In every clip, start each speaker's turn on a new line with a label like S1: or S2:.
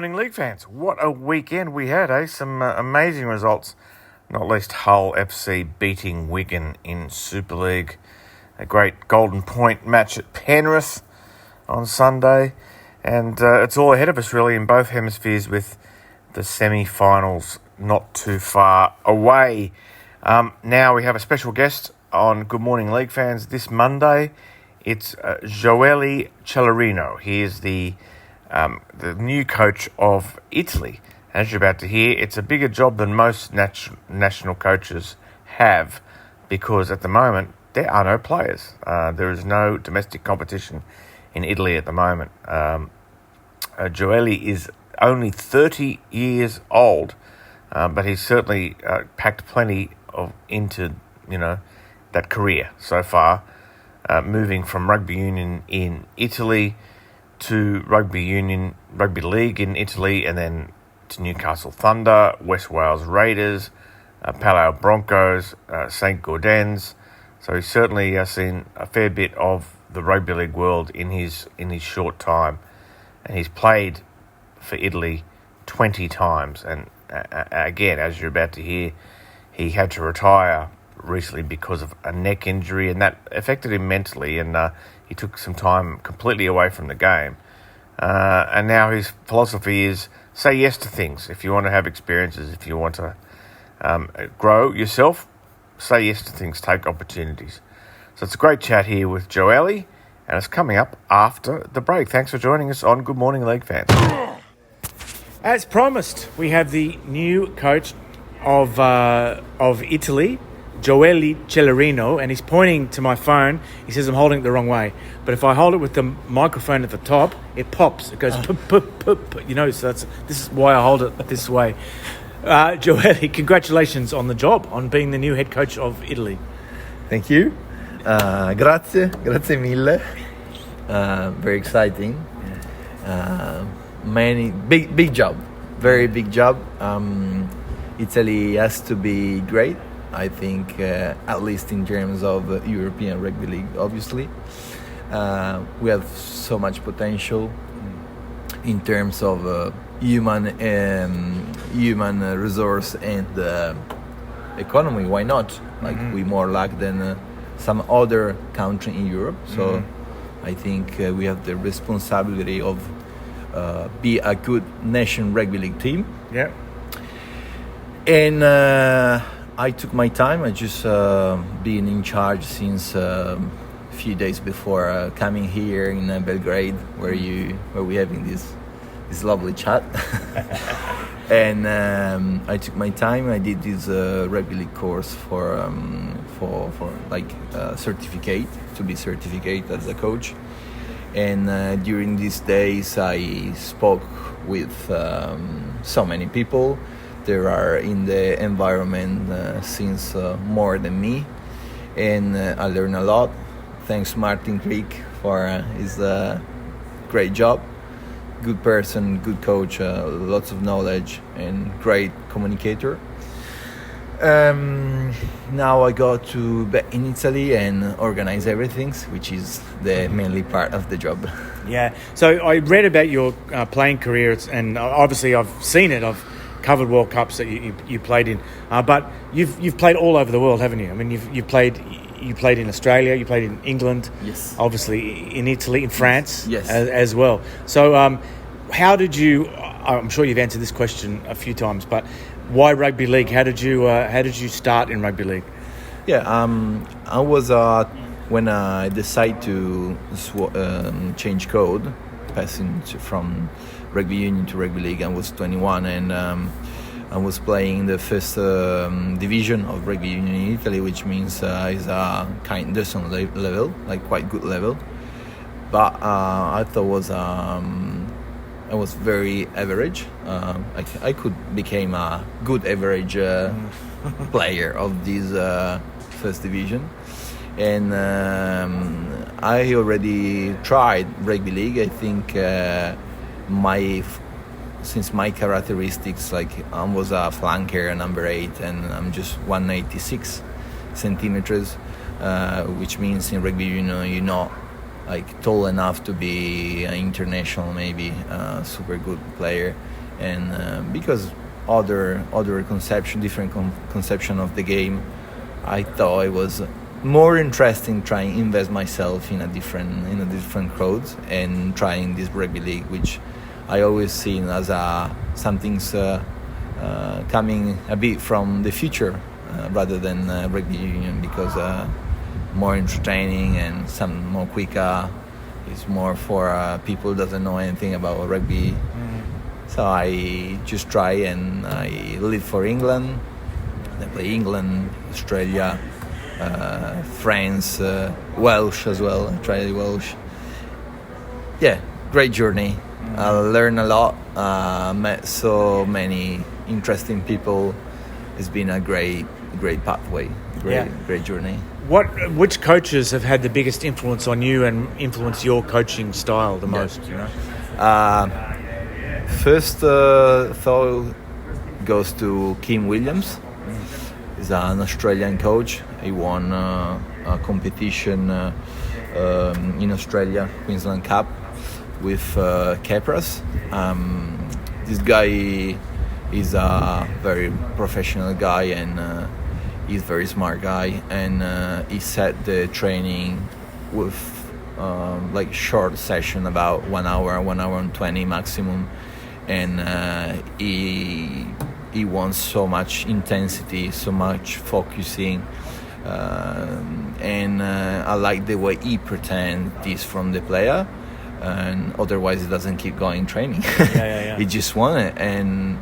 S1: morning, League fans. What a weekend we had, eh? Some amazing results, not least Hull FC beating Wigan in Super League. A great Golden Point match at Penrith on Sunday. And it's all ahead of us, really, in both hemispheres with the semi-finals not too far away. Now we have a special guest on Good Morning League fans this Monday. It's Giole Celerino. He is the new coach of Italy. As you're about to hear, it's a bigger job than most national coaches have because at the moment there are no players. There is no domestic competition in Italy at the moment. Gioele is only 30 years old, but he's certainly packed plenty into that career so far, moving from rugby union in Italy to rugby league in Italy, and then to Newcastle Thunder, West Wales Raiders, Palau Broncos, St Gaudens. So he's certainly seen a fair bit of the rugby league world in his short time, and he's played for Italy 20 times. And again, as you're about to hear, he had to retire recently because of a neck injury, and that affected him mentally, and he took some time completely away from the game. And now his philosophy is say yes to things. If you want to have experiences, if you want to grow yourself, say yes to things, take opportunities. So it's a great chat here with Gioele, and it's coming up after the break. Thanks for joining us on Good Morning League fans. As promised, we have the new coach of Italy, Giole Celerino, and he's pointing to my phone. He says I'm holding it the wrong way, but if I hold it with the microphone at the top, it pops. It goes pup, pup, pup, so this is why I hold it this way. Gioele, congratulations on the job, on being the new head coach of Italy.
S2: Thank you. Grazie mille. Very exciting. Big job, very big job. Italy has to be great, I think, at least in terms of European Rugby League, obviously. We have so much potential in terms of human resource and economy. Why not? We more lack than some other country in Europe. So I think we have the responsibility of be a good nation rugby league team.
S1: Yeah.
S2: And I took my time. I just been in charge since a few days before coming here in Belgrade, where we're having this lovely chat. And I took my time. I did this rugby league course for certificate, to be certificate as a coach. And during these days, I spoke with so many people. They are in the environment since more than me, and I learned a lot. Thanks Martin Creek for his great job. Good person, good coach, lots of knowledge, and great communicator. Now I go to back in Italy and organize everything, which is the mainly part of the job.
S1: Yeah. So I read about your playing career, and obviously I've seen it. I've covered World Cups that you played in, but you've played all over the world, haven't you? I mean, you played in Australia, you played in England,
S2: yes,
S1: obviously in Italy, in France,
S2: yes.
S1: as well. So how did you? I'm sure you've answered this question a few times, but why rugby league? How did you start in rugby league?
S2: Yeah, I was when I decided to change code, passing from rugby union to rugby league. I was 21, and I was playing the first division of rugby union in Italy, which means is a kind of decent level, like quite good level. But I thought I was very average. I could become a good average player of this first division, and I already tried rugby league. I think since my characteristics, like I was a flanker, number 8, and I'm just 186 centimeters, which means in rugby union like tall enough to be an international, maybe super good player, and because other different conception of the game, I thought it was more interesting trying invest myself in a different crowd and trying this rugby league, which I always seen as something's coming a bit from the future rather than rugby union, because more entertaining and some more quicker. It's more for people who doesn't know anything about rugby. So I just try, and I live for England. I play England, Australia, France, Welsh as well. I tried Welsh. Yeah, great journey. I learned a lot. Met so many interesting people. It's been a great pathway. Great journey.
S3: Which coaches have had the biggest influence on you and influenced your coaching style the most? You know?
S2: First thought goes to Kim Williams. He's an Australian coach. He won a competition in Australia, Queensland Cup, with Capras. This guy is a very professional guy, and he's a very smart guy, and he set the training with like short session, about 1 hour and 20 maximum, and he wants so much intensity, so much focusing, and I like the way he pretends this from the player, and otherwise he doesn't keep going training. He just wants it, and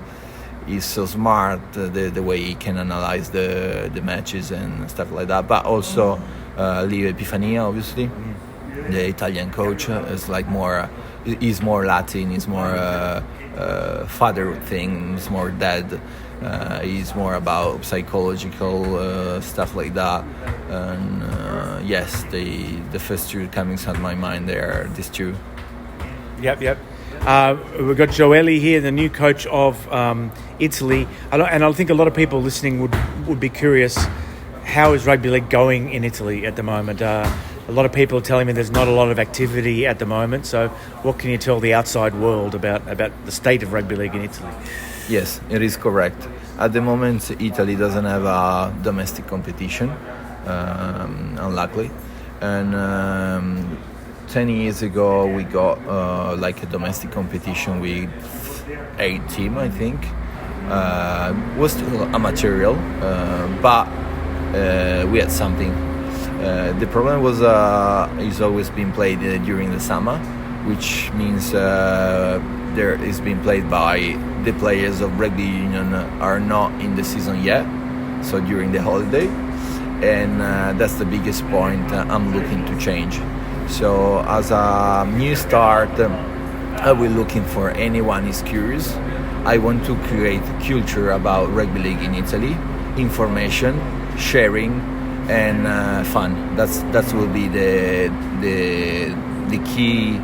S2: he's so smart, the way he can analyze the matches and stuff like that. But also Leo Epifania, obviously, the Italian coach, is like he's more Latin, he's more father thing, he's more dad, he's more about psychological stuff like that. And yes, the first two coming to my mind, they are these two.
S3: Yep. We've got Gioele here, the new coach of Italy, and I think a lot of people listening would be curious, how is rugby league going in Italy at the moment? A lot of people are telling me there's not a lot of activity at the moment, so what can you tell the outside world about the state of rugby league in Italy?
S2: Yes, it is correct. At the moment, Italy doesn't have a domestic competition, unluckily, and 10 years ago we got like a domestic competition with 8 teams, I think. Was still amateurial, but we had something. The problem was it's always been played during the summer, which means there is being played by the players of rugby union are not in the season yet, so during the holiday, and that's the biggest point I'm looking to change. So as a new start, I will looking for anyone is curious. I want to create culture about rugby league in Italy, information, sharing, and fun. That will be the key,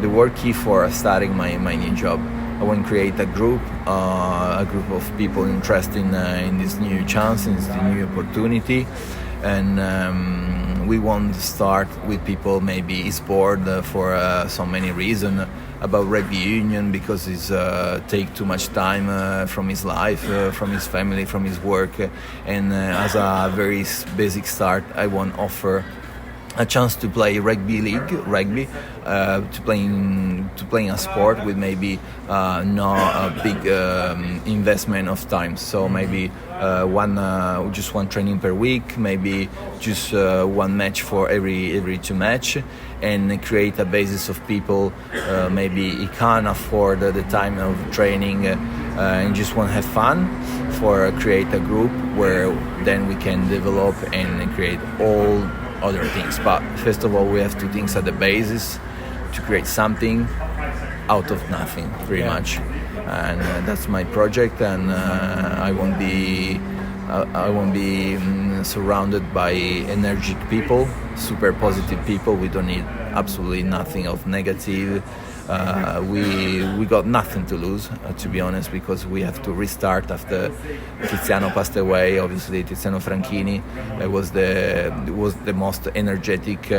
S2: the word key for starting my new job. I want to create a group of people interested in this new chance, in this new opportunity, and we want to start with people maybe is bored for so many reasons about rugby union, because it's take too much time from his life, from his family, from his work, and as a very basic start, I want to offer a chance to play rugby, to playing a sport with maybe not a big investment of time. So maybe just one training per week, maybe just one match for every 2 match, and create a basis of people. Maybe he can't afford the time of training and just want to have fun. For create a group where then we can develop and create all other things. But first of all, we have 2 things at the basis to create something out of nothing, pretty much. And that's my project, and I won't be surrounded by energetic people, super positive people. We don't need absolutely nothing of negative. We got nothing to lose, to be honest, because we have to restart after Tiziano passed away. Obviously, Tiziano Franchini was the most energetic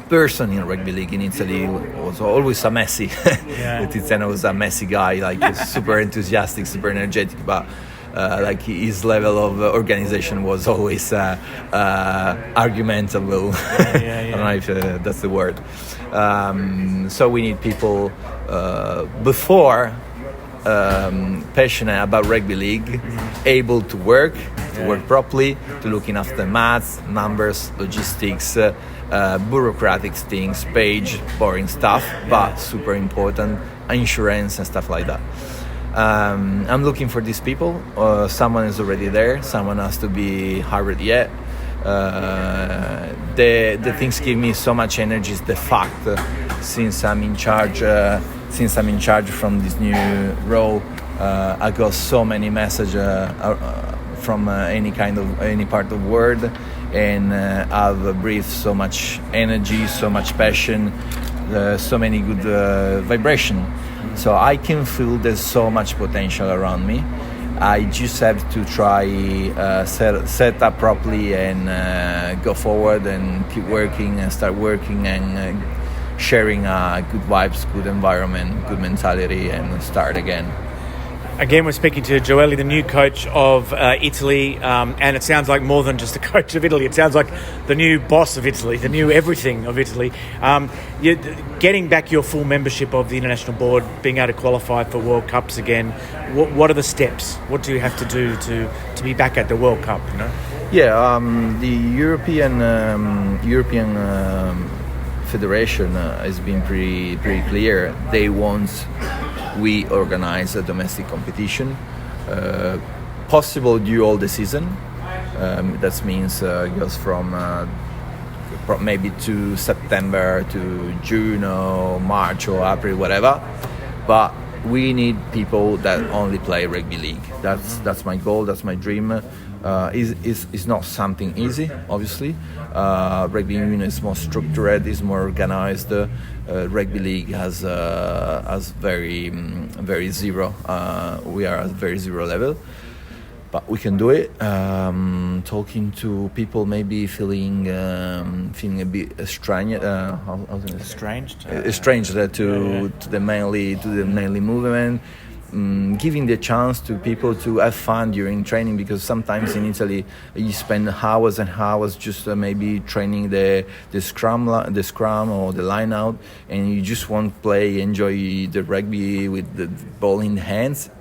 S2: person in rugby league in Italy was always a Messi. Tiziano was a Messi guy, like super enthusiastic, super energetic, but like his level of organization was always argumentable. I don't know if that's the word. So we need people before passionate about rugby league, able to work properly, to looking after the maths, numbers, logistics, bureaucratic things, page, boring stuff, but super important, insurance and stuff like that. I'm looking for these people. Someone is already there. Someone has to be hired yet. The things give me so much energy is the fact since I'm in charge from this new role, I got so many messages from any part of the world, and I've breathed so much energy, so much passion, so many good vibration. So I can feel there's so much potential around me. I just have to try set up properly and go forward and keep working and start working and sharing good vibes, good environment, good mentality, and start again.
S3: Again, we're speaking to Gioele, the new coach of Italy, and it sounds like more than just the coach of Italy. It sounds like the new boss of Italy, the new everything of Italy. You're getting back your full membership of the international board, being able to qualify for World Cups again. What are the steps? What do you have to do to be back at the World Cup? You know?
S2: Yeah, the European Federation has been pretty clear. They want we organize a domestic competition, possible due all the season. That means goes from maybe to September to June or March or April, whatever. But we need people that only play rugby league. That's my goal. That's my dream. It's not something easy, obviously. Rugby union is more structured, is more organized. Rugby league has very zero. We are at very zero level, but we can do it. Talking to people, maybe feeling a bit estranged to the manly movement. Giving the chance to people to have fun during training, because sometimes in Italy you spend hours and hours just maybe training the scrum or the line out, and you just want to play, enjoy the rugby with the ball in the hands.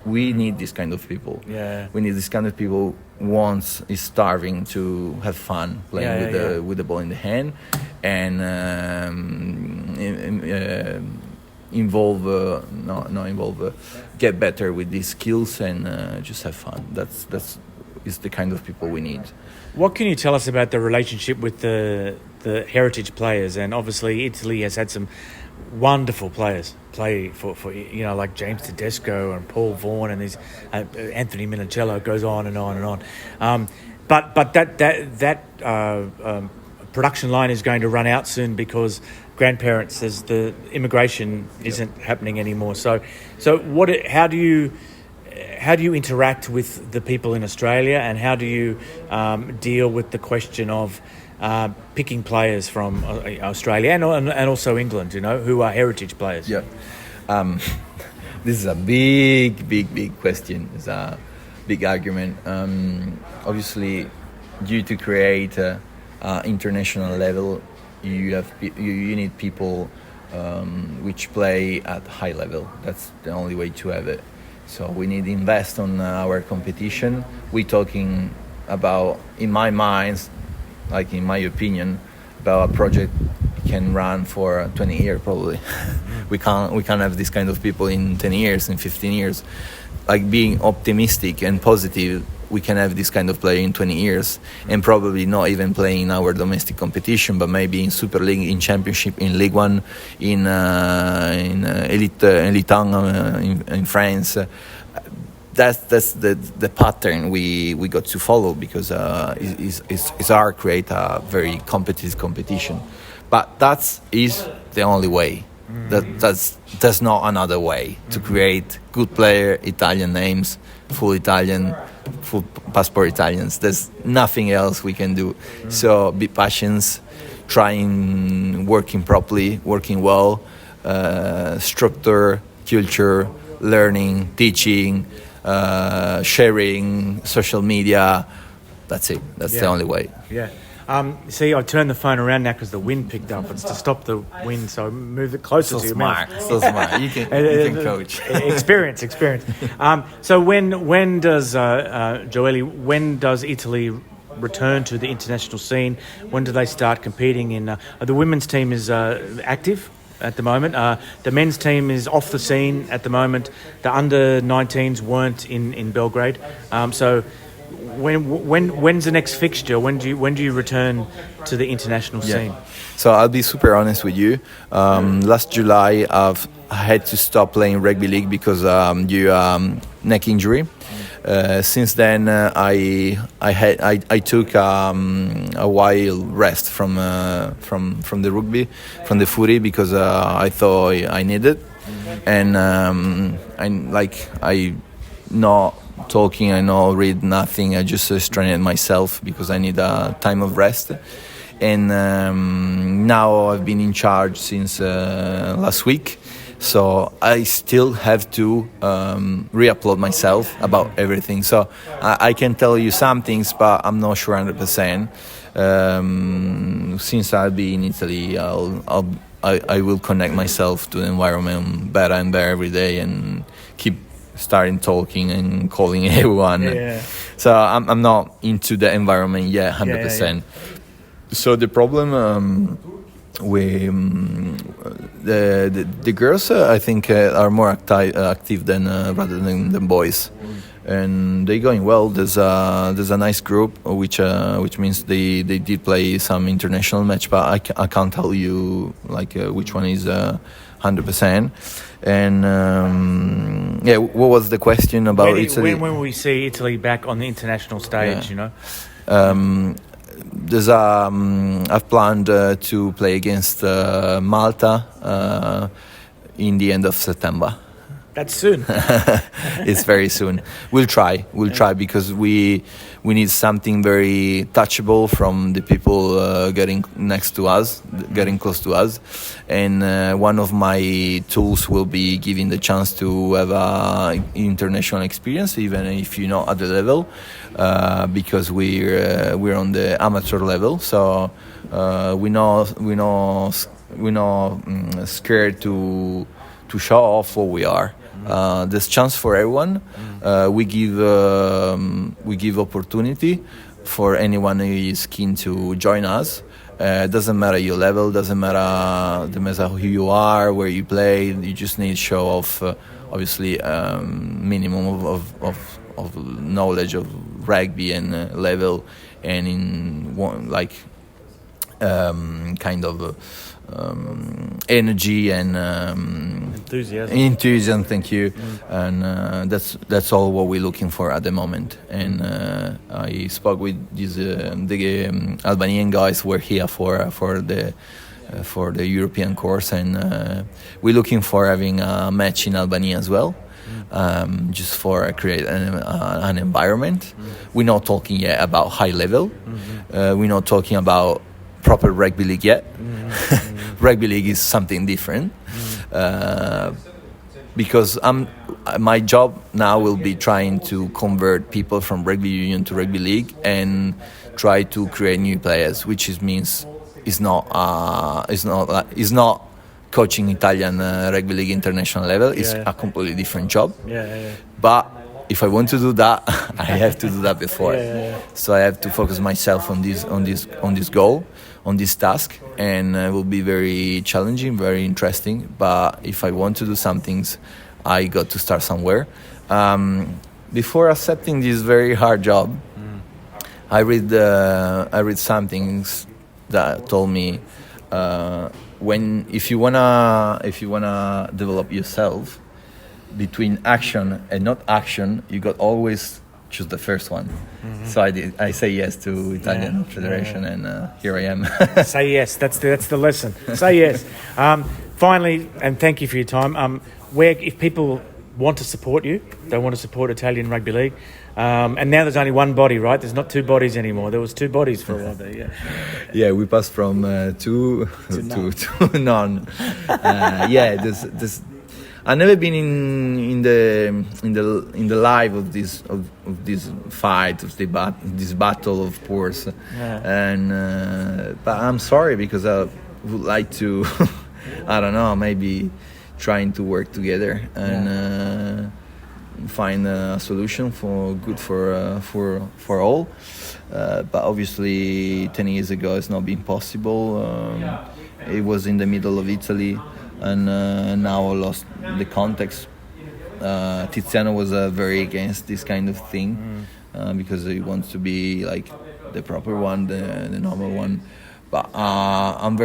S2: We need this kind of people. We need this kind of people. Once is starving to have fun playing with the ball in the hand, and get better with these skills and just have fun. That's is the kind of people we need.
S3: What can you tell us about the relationship with the heritage players? And obviously Italy has had some wonderful players play for like James Tedesco and Paul Vaughan and these Anthony Minicello, goes on and on and on. But that production line is going to run out soon because grandparents says the immigration isn't happening anymore. So how do you interact with the people in Australia, and how do you deal with the question of picking players from Australia and also England, who are heritage players?
S2: Yeah, this is a big question. It's a big argument. Obviously, due to create international level, you need people which play at high level. That's the only way to have it. So we need to invest on our competition. We're talking about, in my mind, like in my opinion, about a project can run for 20 years probably. we can't have this kind of people in 10 years, in 15 years. Like being optimistic and positive, we can have this kind of player in 20 years and probably not even playing in our domestic competition, but maybe in Super League, in Championship, in Ligue 1, in Elite 1 in France. That's the pattern we got to follow, because it's our create a very competitive competition. But that is the only way. There's not another way to create good player, Italian names, full Italian, full passport Italians. There's nothing else we can do. So be patient, trying working properly, working well, structure, culture, learning, teaching, sharing, social media. That's it. That's the only way.
S3: Yeah. See, I turned the phone around now because the wind picked up. It's to stop the wind, so move it closer to your mouth.
S2: So smart. You can coach.
S3: Experience. So when does Gioele? When does Italy return to the international scene? When do they start competing in? The women's team is active at the moment. The men's team is off the scene at the moment. The under-19s weren't in Belgrade. So. When's the next fixture? When do you return to the international scene?
S2: So I'll be super honest with you. Last July I had to stop playing rugby league because neck injury. Since then I took a while rest from the rugby, from the footy, because I thought I needed, and I not talking, I not read nothing. I just strained myself because I need a time of rest. And now I've been in charge since last week, so I still have to re-upload myself about everything. So I can tell you some things, but I'm not sure 100%. Since I'll be in Italy, I will connect myself to the environment better and better every day, and keep starting talking and calling everyone. So I'm not into the environment yet 100%. So the problem the girls I think are more active than rather than boys, and they're going well. There's a nice group which means they did play some international match, but I can't tell you which one is 100%. And what was the question about Italy?
S3: When will we see Italy back on the international stage? You know,
S2: there's I've planned to play against Malta in the end of September.
S3: That's soon.
S2: It's very soon. We'll try because we need something very touchable from the people getting next to us, getting close to us. And one of my tools will be giving the chance to have a international experience, even if you're not at the level, because we're on the amateur level. So we're not scared to show off what we are. There's chance for everyone. We give opportunity for anyone who is keen to join us. Doesn't matter your level, doesn't matter who you are, where you play. You just need to show off, obviously, minimum of knowledge of rugby and level, and in one kind of energy and enthusiasm. Thank you. And that's all what we're looking for at the moment. And I spoke with these the Albanian guys who were here for the European course, and we're looking for having a match in Albania as well. Just for create an environment. We're not talking yet about high level. We're not talking about proper rugby league yet. Rugby league is something different, because my job now will be trying to convert people from rugby union to rugby league and try to create new players, which means is not coaching Italian rugby league international level. It's a completely different job. But if I want to do that, I have to do that before. So I have to focus myself on this goal, on this task, and it will be very challenging, very interesting. But if I want to do some things, I got to start somewhere. Before accepting this very hard job, I read some things that told me if you wanna develop yourself between action and not action, you got always choose the first one. So I say yes to Italian Federation, and here I am.
S3: Say yes. That's the lesson. Say yes. Finally, and thank you for your time. Where, if people want to support you. They want to support Italian rugby league. And now there's only one body, right? There's not two bodies anymore. There was two bodies for a while there, yeah.
S2: Yeah, we passed from two to none. There's I've never been in the life of this fight, of this battle, of course.
S3: Yeah.
S2: And but I'm sorry, because I would like to I don't know, maybe trying to work together and find a solution for all. But obviously 10 years ago it's not been possible. It was in the middle of Italy, and now I lost the context. Tiziano was very against this kind of thing, because he wants to be like the proper one, the normal one. But I'm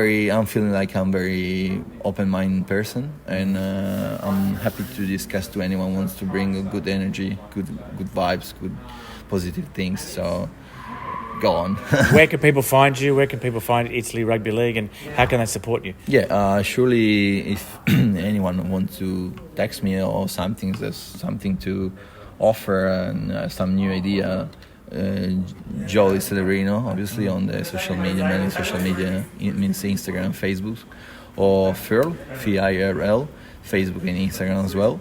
S2: feeling like I'm very open-minded person, and I'm happy to discuss to anyone who wants to bring a good energy, good vibes, good positive things. So go on.
S3: Where can people find you? Where can people find Italy Rugby League, and how can they support you?
S2: Yeah, surely if anyone wants to text me or something, there's something to offer and some new idea. Giole Celerino, obviously, on the social media, mainly social media, it means Instagram, Facebook, or Firl, FIRL, Facebook and Instagram as well.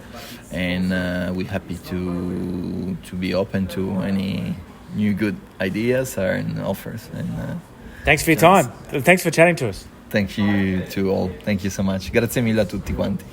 S2: And we're happy to be open to any new good ideas and offers. And
S3: thanks for your time. Thanks for chatting to us.
S2: Thank you to all. Thank you so much. Grazie mille a tutti quanti.